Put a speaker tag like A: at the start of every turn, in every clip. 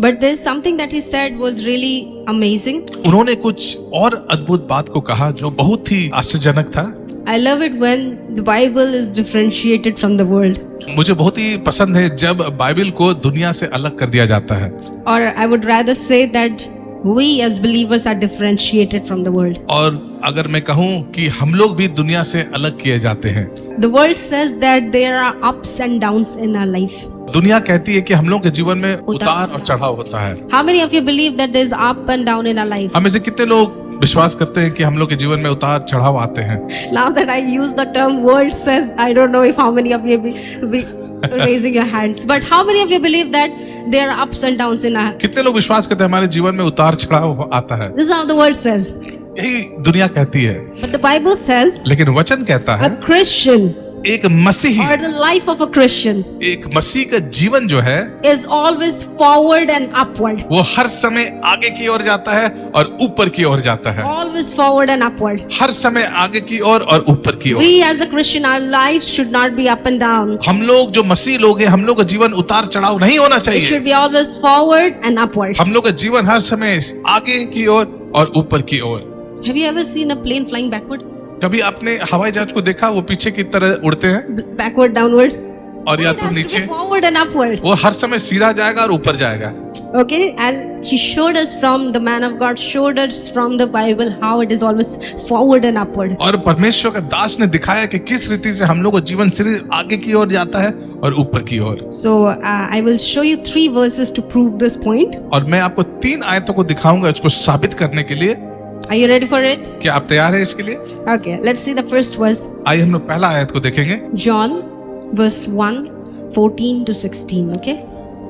A: But there's something that he said was really amazing.
B: उन्होंने कुछ और अद्भुत बात को कहा जो बहुत ही आश्चर्यजनक था।
A: I love it when the Bible is differentiated from the world.
B: मुझे बहुत ही पसंद है जब बाइबल को दुनिया से अलग कर दिया जाता है।
A: Or I would rather say that we as believers are differentiated from the world.
B: और अगर मैं कहूँ कि हम लोग भी दुनिया से अलग किए जाते हैं।
A: The world says that there are ups and downs in our life.
B: दुनिया कहती है कि हम लोग के जीवन में उतार और चढ़ाव होता है।
A: How many of you believe that there's up and down in our life?
B: हमें से कितने लोग विश्वास करते हैं कि हम लोग के जीवन में उतार चढ़ाव आते हैं?
A: Now that I use the term world says, I don't know if how many of you be raising your hands, but how many of you believe that there are ups and downs in our?
B: कितने लोग विश्वास करते हैं हमारे जीवन में उतार चढ़ाव आता है?
A: This is how the world says.
B: यही दुनिया कहती है।
A: But the Bible says
B: लेकिन वचन कहता है
A: a Christian
B: एक मसीही,
A: or the life of a Christian
B: एक मसीह का जीवन जो है
A: is always forward and upward.
B: वो हर समय आगे की ओर जाता है और ऊपर की ओर जाता है।
A: Always forward and upward.
B: हर समय आगे की ओर और ऊपर की ओर।
A: We as a Christian, our lives should not be up and down.
B: हम लोग जो मसीह लोग हैं, हम लोग का जीवन उतार चढ़ाव नहीं होना
A: It
B: चाहिए।
A: should be always forward and upward.
B: हम लोग का जीवन हर समय आगे की ओर और ऊपर की ओर।
A: Have you ever seen a plane flying backward?
B: कभी आपने हवाई जहाज को देखा? वो पीछे की तरह उड़ते हैं
A: Backward, downward?
B: और या
A: It
B: तो
A: has to
B: नीचे।
A: be forward and upward.
B: वो हर समय सीधा जाएगा और ऊपर जाएगा।
A: Okay, and he showed us from the man of God, showed us from the Bible how it is always forward and upward.
B: और परमेश्वर का दास ने दिखाया कि किस रीति से हम लोग का जीवन सिर्फ आगे की ओर जाता है और ऊपर की ओर।
A: So I will show you 3 verses to prove this point.
B: और मैं आपको 3 आयतों को दिखाऊंगा इसको साबित करने के लिए।
A: Are you ready for it?
B: क्या आप तैयार हैं इसके लिए?
A: Okay, let's see the first verse.
B: आइए हम लोग पहला आयत को देखेंगे।
A: John, verse 1, 14 to 16. Okay.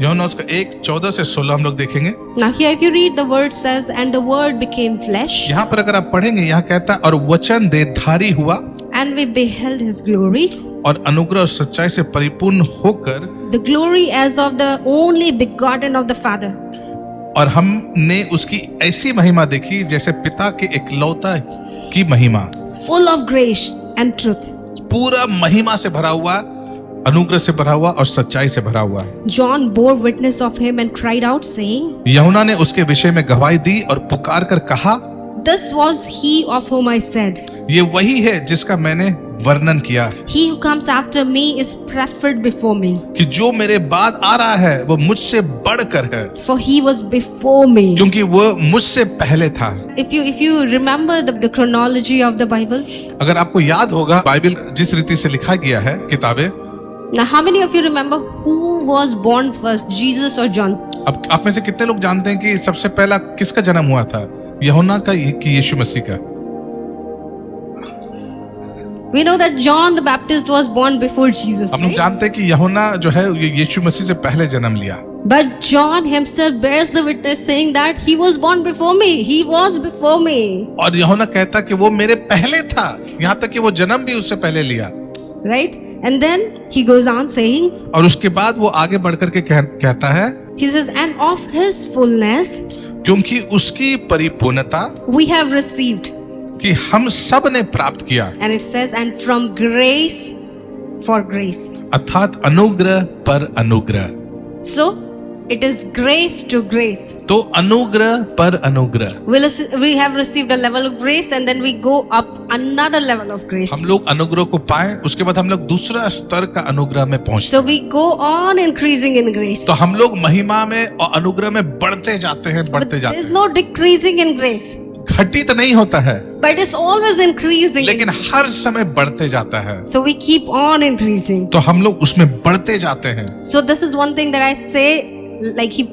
B: यूहन्ना उसका 1:14 से 16 हम लोग देखेंगे।
A: Now here, if you read, the word says, "And the word became flesh,
B: यहाँ पर अगर आप पढ़ेंगे, यहाँ कहता है और वचन देहधारी हुआ
A: and we beheld his glory,
B: और अनुग्रह और सच्चाई से परिपूर्ण होकर
A: the glory as of the only begotten of the Father."
B: और हमने उसकी ऐसी महिमा देखी जैसे पिता के इकलौता की महिमा।
A: Full of grace and truth.
B: पूरा महिमा से भरा हुआ, अनुग्रह से भरा हुआ और सच्चाई से भरा हुआ।
A: John bore witness of him and cried out, saying,
B: यूहन्ना ने उसके विषय में गवाही दी और पुकार कर कहा,
A: "This was he of whom I said,
B: ये वही है जिसका मैंने वर्णन किया
A: He who comes after me is preferred before me,
B: कि जो मेरे बाद आ रहा है वो मुझसे बढ़कर है,
A: for he was before me."
B: क्योंकि वो मुझसे पहले था।
A: If you remember the chronology of the Bible,
B: अगर आपको याद होगा बाइबल जिस रीति से लिखा गया है किताबें,
A: now how many of you remember who was born first, Jesus or John?
B: अब आप में से कितने लोग जानते हैं कि सबसे पहला किसका जन्म हुआ था? यूहन्ना का कि यीशु मसीह का?
A: We know that John the Baptist was born before Jesus,
B: हम लोग
A: right?
B: जानते हैं कि यूहन्ना जो है ये यीशु मसीह से पहले जन्म लिया।
A: But John himself bears the witness saying that he was born before me. He was before me.
B: और यूहन्ना कहता कि वो मेरे पहले था, यहाँ तक कि वो जन्म भी उससे पहले लिया।
A: Right? And then he goes on saying,
B: और उसके बाद वो आगे बढ़कर के कहता है,
A: he says, "And of his fullness
B: क्योंकि उसकी परिपूर्णता
A: we have received."
B: कि हम सब ने प्राप्त किया।
A: And it says, "And from grace for grace."
B: अर्थात अनुग्रह पर अनुग्रह।
A: So it is grace to grace.
B: तो अनुग्रह पर अनुग्रह।
A: We have received a level of grace and then we go up another level of grace.
B: हम लोग अनुग्रह को पाए, उसके बाद हम लोग दूसरा स्तर का अनुग्रह में पहुंचते।
A: So we go on increasing in grace.
B: तो हम लोग महिमा में और अनुग्रह में बढ़ते जाते हैं, बढ़ते
A: There
B: जाते
A: is no decreasing in grace,
B: हैं। घटित नहीं होता है,
A: but it's always increasing.
B: लेकिन हर समय बढ़ते जाता है।
A: So we keep on increasing.
B: तो हम लोग उसमें बढ़ते जाते हैं।
A: So this is one thing that I say, like he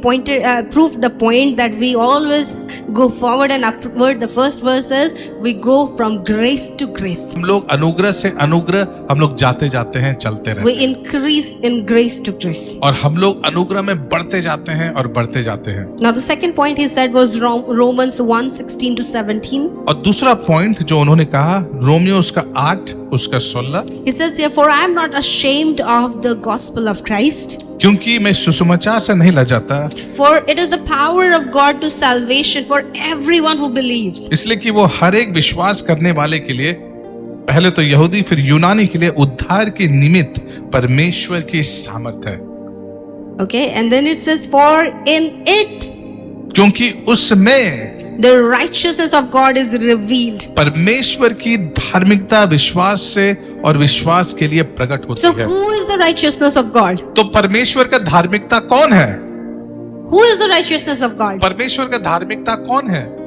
A: proved the point that we always go forward and upward. The first verse says we go from grace to grace.
B: हम लोग अनुग्रह से अनुग्रह हम लोग जाते जाते हैं, चलते रहते
A: We
B: हैं।
A: increase in grace to grace.
B: और हम लोग अनुग्रह में बढ़ते जाते हैं और बढ़ते जाते हैं।
A: Now the second point he said was Romans 1:16 to 17.
B: और दूसरा पॉइंट जो उन्होंने कहा, रोमियो उसका 8 उसका 16,
A: He says here, "For I am not ashamed of the gospel of Christ,
B: क्योंकि मैं सुसमाचार से नहीं लजाता,
A: for it is the power of God to salvation for everyone who believes."
B: इसलिए कि वो हर एक विश्वास करने वाले के लिए, पहले तो यहूदी फिर यूनानी के लिए उद्धार के निमित्त परमेश्वर की सामर्थ है।
A: Okay, and then it says, for in it
B: क्योंकि उसमें
A: the righteousness of God is revealed.
B: परमेश्वर की धार्मिकता विश्वास से और विश्वास के लिए प्रकट
A: So
B: होती है।
A: who is the righteousness of God?
B: तो परमेश्वर का धार्मिकता कौन है?
A: Who is the righteousness of God?
B: परमेश्वर का धार्मिकता कौन है?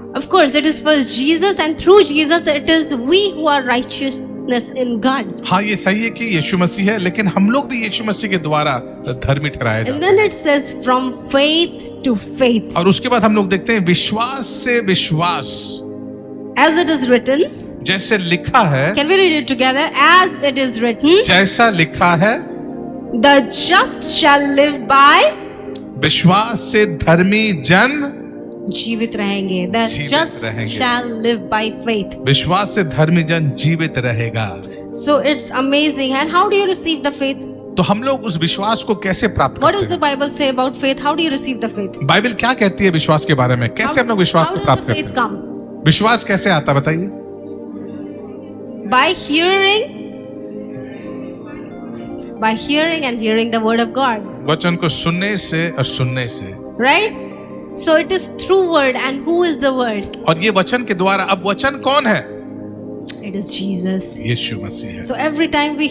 A: Of course, it is first Jesus, and through Jesus, it is we who are righteousness in God.
B: हाँ, ये सही है कि यीशु मसीह है, लेकिन हम लोग भी यीशु मसीह के द्वारा धर्मी ठहराए
A: And
B: जाते
A: then it says, from faith to faith.
B: हैं। और उसके बाद हम लोग देखते हैं विश्वास से विश्वास,
A: As it is written,
B: जैसे लिखा है,
A: can we read it together? As it is written,
B: जैसा लिखा है,
A: the just shall live by.
B: विश्वास से धर्मी जन
A: जीवित रहेंगे. The
B: जीवित
A: just
B: रहेंगे।
A: shall live by faith.
B: विश्वास से धर्मी जन जीवित रहेगा।
A: So it's amazing. And how do you receive the faith?
B: तो हम लोग उस विश्वास को कैसे प्राप्त
A: What
B: करते
A: does the
B: हैं?
A: Bible say about faith? How do you receive the faith?
B: Bible क्या कहती है विश्वास के बारे में? कैसे हम लोग विश्वास
A: How
B: को
A: does
B: प्राप्त
A: the
B: करते
A: faith
B: हैं?
A: come?
B: विश्वास कैसे आता है बताइए?
A: By hearing. By hearing and hearing the word of God.
B: वचन को सुनने से और सुनने से।
A: Right? So it is through word. And who is the word?
B: और ये वचन के द्वारा, अब वचन कौन है?
A: It is Jesus.
B: यीशु मसीह है।
A: So every time we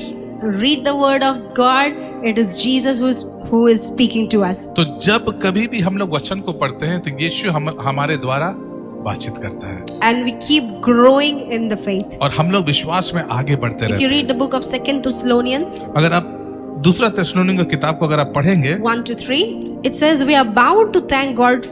A: read the word of God, it is Jesus who is speaking to us.
B: तो जब कभी भी हम लोग वचन को पढ़ते हैं तो यीशु हमारे द्वारा बातचीत करता है
A: And we keep growing in the faith.
B: और हम लोग विश्वास में आगे बढ़ते
A: If
B: रहते
A: you
B: हैं।
A: read the book of 2 Thessalonians
B: अगर आप दूसरा थिस्सलुनीके की किताब को अगर आप पढ़ेंगे,
A: 1-3, it says we are bound to thank God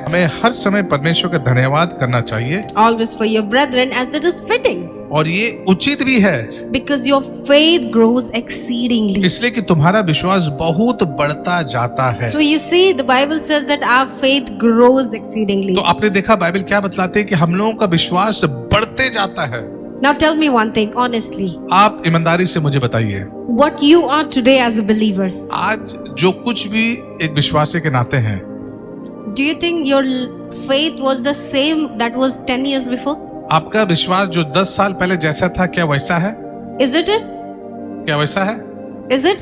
B: हमें हर समय परमेश्वर का धन्यवाद करना चाहिए
A: always for your brethren as it is fitting,
B: और ये उचित भी है,
A: because your faith grows exceedingly.
B: इसलिए कि तुम्हारा विश्वास बहुत बढ़ता जाता है।
A: So you see, the Bible says that our faith grows exceedingly.
B: तो आपने देखा बाइबल क्या बतलाती है कि हम लोगों का विश्वास बढ़ते जाता है।
A: Now tell me one thing honestly,
B: आप ईमानदारी से मुझे बताइए,
A: what you are today as a believer,
B: आज जो कुछ भी एक विश्वासी के नाते हैं,
A: do you think your faith was the same that was 10 years before?
B: आपका विश्वास जो 10 साल पहले जैसा था क्या वैसा है?
A: Is it?
B: क्या वैसा है?
A: Is it?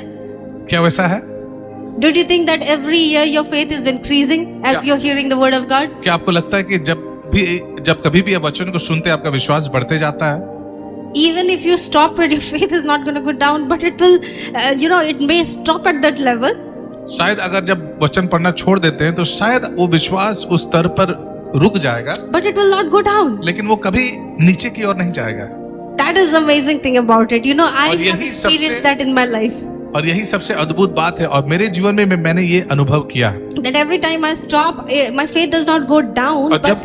B: क्या वैसा है?
A: Don't you think that every year your faith is increasing as
B: Yeah.
A: you're hearing the word of God?
B: क्या आपको लगता है कि जब कभी भी आप वचन को सुनते हैं आपका विश्वास बढ़ते जाता है?
A: Even if you stop it, your faith is not going to go down, but it will, it may stop at that level.
B: शायद अगर जब वचन पढ़ना छोड़ देते हैं तो शायद वो विश्वास उस स्तर पर रुक जाएगा,
A: But it will not go down.
B: लेकिन वो कभी नीचे की ओर नहीं जाएगा।
A: That is the amazing thing about it. I
B: और
A: have
B: यही
A: experienced
B: सबसे-
A: that in my life.
B: और यही सबसे अद्भुत बात है और मेरे जीवन में मैंने ये अनुभव किया।
A: That every time I stop, my faith does not go down,
B: और
A: but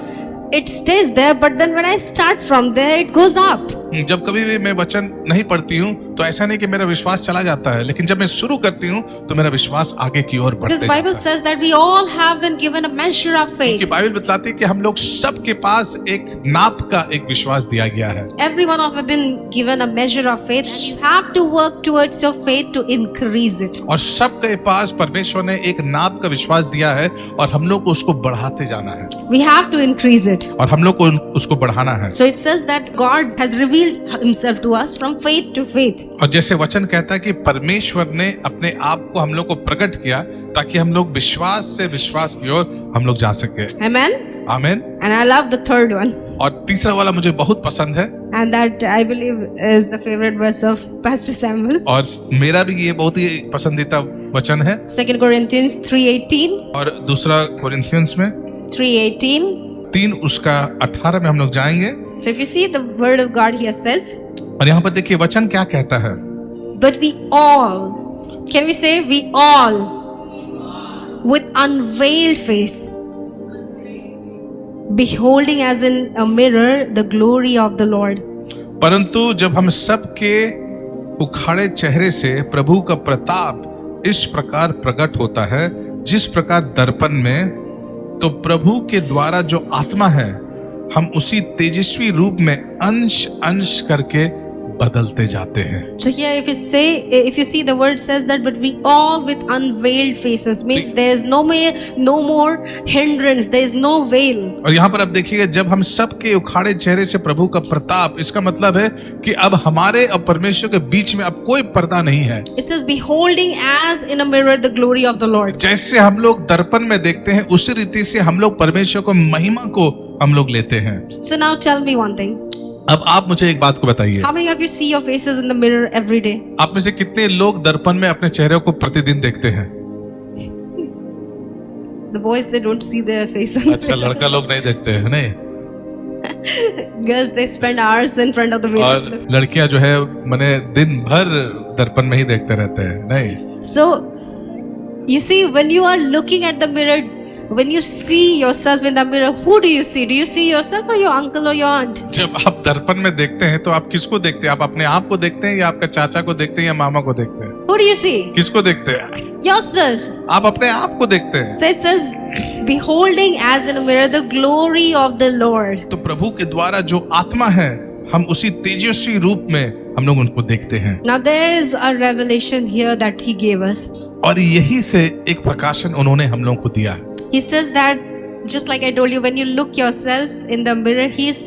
A: it stays there. But then when I start from there, it goes up.
B: जब कभी भी मैं वचन नहीं पढ़ती हूँ तो ऐसा नहीं कि मेरा विश्वास चला जाता है, लेकिन जब मैं शुरू करती हूँ तो मेरा विश्वास आगे की ओर बढ़ते
A: Because
B: जाता
A: Bible
B: है।
A: says that we all have been given a measure of
B: क्योंकि
A: faith.
B: बाइबल बताती है कि हम लोग सबके पास एक नाप का एक विश्वास दिया गया है।
A: Every one of us been given a measure of faith, and you have to work towards your faith to increase it.
B: और सबके पास परमेश्वर ने एक नाप का विश्वास दिया है और हम लोग को उसको बढ़ाते जाना है
A: We have to increase it.
B: और हम लोग को उसको बढ़ाना है।
A: So it says that God has revealed himself to us from faith to faith.
B: और जैसे वचन कहता है कि परमेश्वर ने अपने आप को हम लोग को प्रकट किया ताकि हम लोग विश्वास से विश्वास की ओर हम लोग जा सके।
A: Amen.
B: आमीन।
A: And I love the third one.
B: और तीसरा वाला मुझे बहुत पसंद है
A: And that I believe is the favorite verse of Pastor Samuel.
B: और मेरा भी ये बहुत ही पसंदीदा वचन है।
A: 2 Corinthians 3:18.
B: और दूसरा कोरिन्थियंस में
A: 3:18.
B: 3 उसका 18 में हम लोग जाएंगे।
A: So if you see the word of God here says,
B: और यहाँ पर देखिए वचन क्या कहता है।
A: but we all, can we say we all, with unveiled face, beholding as in a mirror the glory of the Lord.
B: परंतु जब हम सबके उखाड़े चेहरे से प्रभु का प्रताप इस प्रकार प्रकट होता है जिस प्रकार दर्पण में, तो प्रभु के द्वारा जो आत्मा है हम उसी तेजस्वी रूप में अंश अंश करके बदलते जाते हैं।
A: So here if you see the word says that, but we all with unveiled faces, means there is no more hindrance, there is no veil.
B: और यहाँ पर अब देखिएगा, जब हम सबके उखाड़े चेहरे से प्रभु का प्रताप, इसका मतलब है कि अब हमारे और परमेश्वर के बीच में अब कोई पर्दा नहीं है।
A: It says beholding as in a mirror the glory of the Lord.
B: जैसे हम लोग दर्पण में देखते हैं, उसी रीति से हम लोग परमेश्वर को महिमा को हम लोग लेते हैं।
A: So now tell me one thing.
B: अब आप मुझे एक बात को बताइए,
A: How many of you see your faces in the mirror every day?
B: आप में से कितने लोग दर्पण में अपने चेहरे को प्रतिदिन देखते हैं?
A: The boys, they don't see their face.
B: अच्छा, लड़का लोग नहीं देखते हैं, नहीं?
A: Girls, they spend hours in front of the mirror.
B: और लड़कियां जो है मैंने दिन भर दर्पण में ही देखते रहते हैं, नहीं?
A: So you see, when you are looking at the mirror, when you see yourself in the mirror, who do you see? Do you see yourself or your uncle or your aunt?
B: जब आप दर्पण में देखते हैं तो आप किसको देखते हैं? आप अपने आप को देखते हैं या आपका चाचा को देखते हैं या मामा को देखते हैं?
A: Who do you see?
B: किसको देखते हैं?
A: Yourself.
B: आप अपने आप को देखते हैं।
A: So it says, beholding as in a mirror the glory of the Lord.
B: तो प्रभु के द्वारा जो आत्मा है, हम उसी तेजस्वी रूप में हम लोग उनको देखते हैं।
A: Now there is a revelation here that he gave us.
B: और यही से एक प्रकाशन उन्होंने हम लोगों को दिया।
A: He says that, just like I told you, when you look yourself in the mirror, he's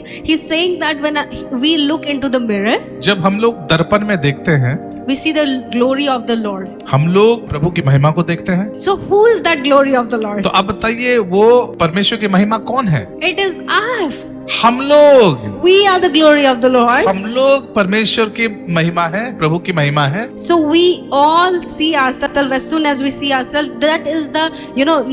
A: saying that when we look into the mirror,
B: जब हम लोग दर्पण में देखते हैं,
A: we see the glory of the Lord.
B: हम लोग प्रभु की महिमा को देखते हैं।
A: So who is that glory of the Lord?
B: तो आप बताइए, वो परमेश्वर की महिमा कौन है?
A: It is us.
B: हम लोग।
A: We are the glory of the Lord.
B: हम लोग परमेश्वर की महिमा है, प्रभु की महिमा है।
A: So we all see ourselves. As soon as we see ourselves, that is the,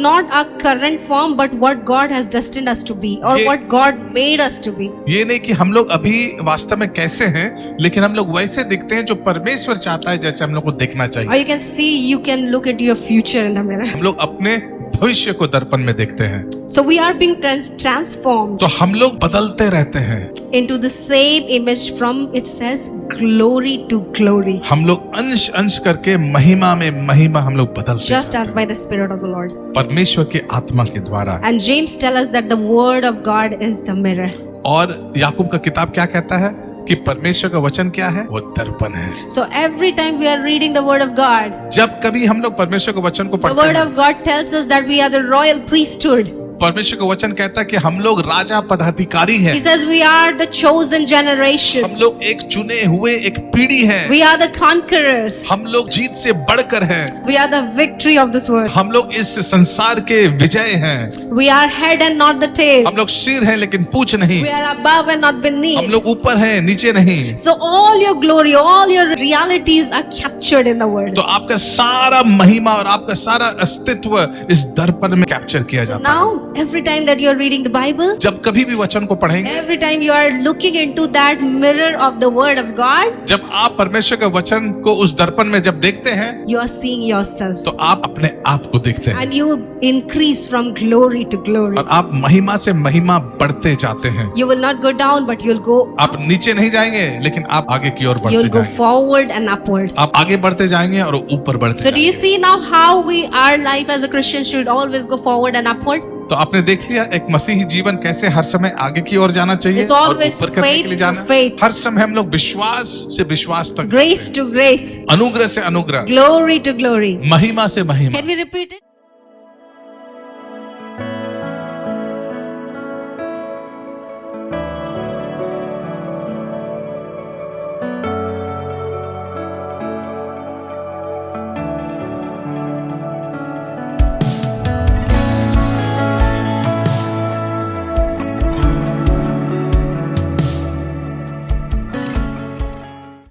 A: not our current form, but what God has destined us to be, or what God made us to be.
B: ये नहीं कि हम लोग अभी वास्तव में कैसे हैं, लेकिन हम लोग वैसे दिखते हैं जो परमेश्वर चाहता है जैसे हम लोग को देखना
A: Or
B: चाहिए।
A: you can see, you can look at your future in the mirror.
B: हम लोग अपने भविष्य को दर्पण में देखते हैं।
A: So we are being transformed
B: तो हम लोग बदलते रहते हैं
A: into the same image from, it says, glory to glory,
B: हम लोग अंश अंश करके महिमा में महिमा हम लोग बदलते
A: just
B: हैं
A: as by the Spirit of the Lord.
B: परमेश्वर के आत्मा के द्वारा।
A: And James tells us that the word of God is the mirror.
B: और याकूब का किताब क्या कहता है कि परमेश्वर का वचन क्या है? वो दर्पण है।
A: So every time we are reading the word of God,
B: जब कभी हम लोग परमेश्वर के वचन को
A: the
B: पढ़ते
A: word
B: हैं,
A: of God tells us that we are the royal priesthood.
B: परमेश्वर का वचन कहता है कि हम लोग राजा पदाधिकारी हैं।
A: He says we are the chosen generation.
B: हम लोग एक चुने हुए एक पीढ़ी हैं।
A: We are the conquerors.
B: हम लोग जीत से बढ़कर हैं।
A: We are the victory of this world.
B: हम लोग इस संसार के विजय हैं।
A: We are head and not the tail.
B: हम लोग सिर हैं लेकिन पूंछ नहीं।
A: We are above and not
B: हम
A: beneath.
B: लोग ऊपर हैं नीचे नहीं।
A: So all your glory, all your realities are captured in the word.
B: तो आपका सारा महिमा और आपका सारा अस्तित्व इस दर्पण में कैप्चर किया जाता है।
A: Now, every time that you are reading the Bible,
B: जब कभी भी वचन को पढ़ेंगे,
A: every time you are looking into that mirror of the word of God,
B: जब आप परमेश्वर के वचन को उस दर्पण में जब देखते हैं,
A: you are seeing yourself.
B: तो आप अपने आप को देखते हैं
A: And you increase from glory to glory.
B: और आप महिमा से महिमा बढ़ते जाते हैं।
A: You will not go down, but you'll go
B: आप नीचे नहीं जाएंगे, लेकिन आप आगे की ओर बढ़ते
A: You'll go
B: जाएंगे।
A: forward and upward.
B: आप आगे बढ़ते जाएंगे और ऊपर बढ़ते
A: So do you
B: जाएंगे।
A: see now how our life as a Christian should always go forward and upward?
B: तो आपने देख लिया एक मसीही जीवन कैसे हर समय आगे की ओर जाना चाहिए
A: It's
B: और
A: always
B: ऊपर करने के
A: faith
B: लिए
A: to
B: जाना।
A: faith.
B: हर समय हम लोग विश्वास से विश्वास तक,
A: Grace to grace.
B: अनुग्रह से अनुग्रह,
A: Glory to glory.
B: महिमा से महिमा।
A: Can we repeat it?